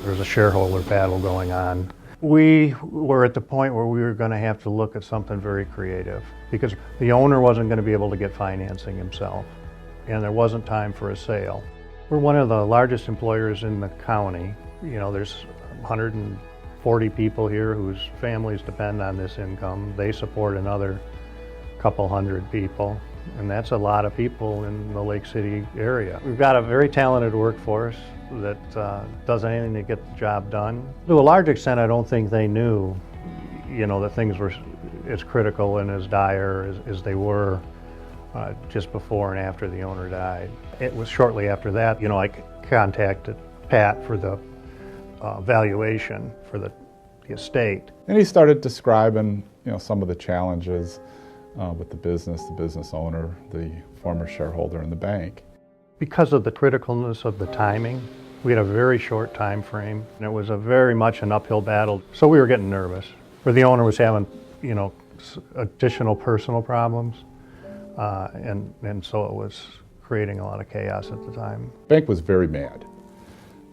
There's a shareholder battle going on. We were at the point where we were going to have to look at something very creative because the owner wasn't going to be able to get financing himself, and there wasn't time for a sale. We're one of the largest employers in the county. You know, there's 140 people here whose families depend on this income. They support another couple hundred people, and that's a lot of people in the Lake City area. We've got a very talented workforce that does anything to get the job done. To a large extent, I don't think they knew, you know, that things were as critical and as dire as they were just before and after the owner died. It was shortly after that, you know, I contacted Pat for the valuation for the estate. And he started describing, you know, some of the challenges with the business owner, the former shareholder, and the bank. Because of the criticalness of the timing, we had a very short time frame, and it was very much an uphill battle. So we were getting nervous. Where the owner was having, you know, additional personal problems, and so it was creating a lot of chaos at the time. The bank was very mad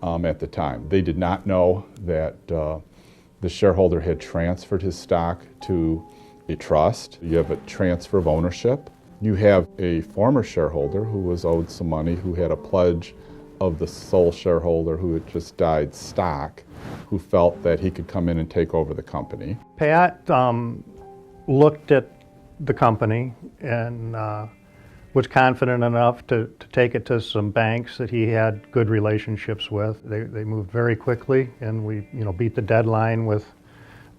at the time. They did not know that the shareholder had transferred his stock to a trust. You have a transfer of ownership. You have a former shareholder who was owed some money, who had a pledge of the sole shareholder who had just died stock, who felt that he could come in and take over the company. Pat looked at the company and was confident enough to take it to some banks that he had good relationships with. They moved very quickly, and we, you know, beat the deadline with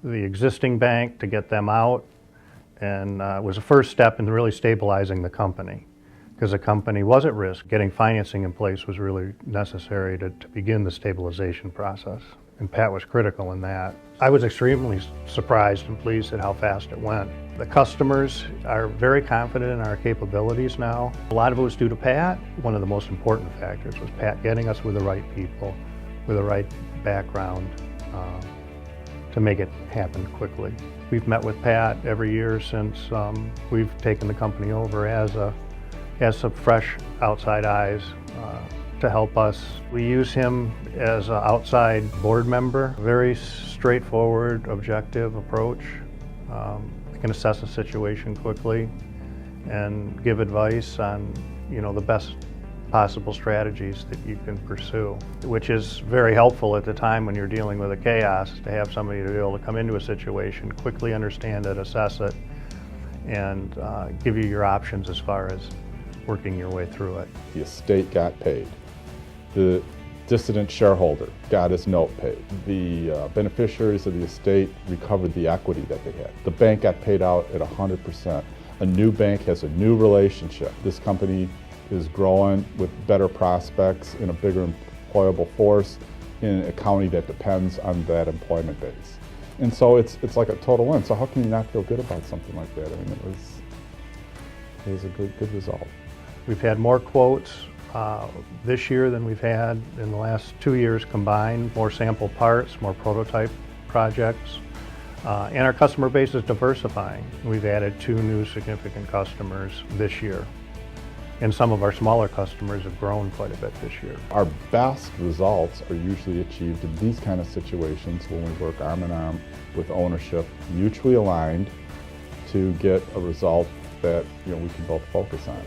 the existing bank to get them out. And it was a first step in really stabilizing the company, because the company was at risk. Getting financing in place was really necessary to begin the stabilization process, and Pat was critical in that. I was extremely surprised and pleased at how fast it went. The customers are very confident in our capabilities now. A lot of it was due to Pat. One of the most important factors was Pat getting us with the right people, with the right background, to make it happen quickly. We've met with Pat every year since we've taken the company over as some fresh outside eyes to help us. We use him as an outside board member. Very straightforward, objective approach. He can assess a situation quickly and give advice on, you know, the best possible strategies that you can pursue, which is very helpful at the time when you're dealing with a chaos, to have somebody to be able to come into a situation, quickly understand it, assess it, and give you your options as far as working your way through it. The estate got paid. The dissident shareholder got his note paid. The beneficiaries of the estate recovered the equity that they had. The bank got paid out at 100%. A new bank has a new relationship. This company is growing with better prospects in a bigger employable force in a county that depends on that employment base. And so it's like a total win. So how can you not feel good about something like that? I mean, it was a good result. We've had more quotes this year than we've had in the last 2 years combined, more sample parts, more prototype projects, and our customer base is diversifying. We've added 2 new significant customers this year, and some of our smaller customers have grown quite a bit this year. Our best results are usually achieved in these kind of situations when we work arm in arm with ownership, mutually aligned, to get a result that, you know, we can both focus on.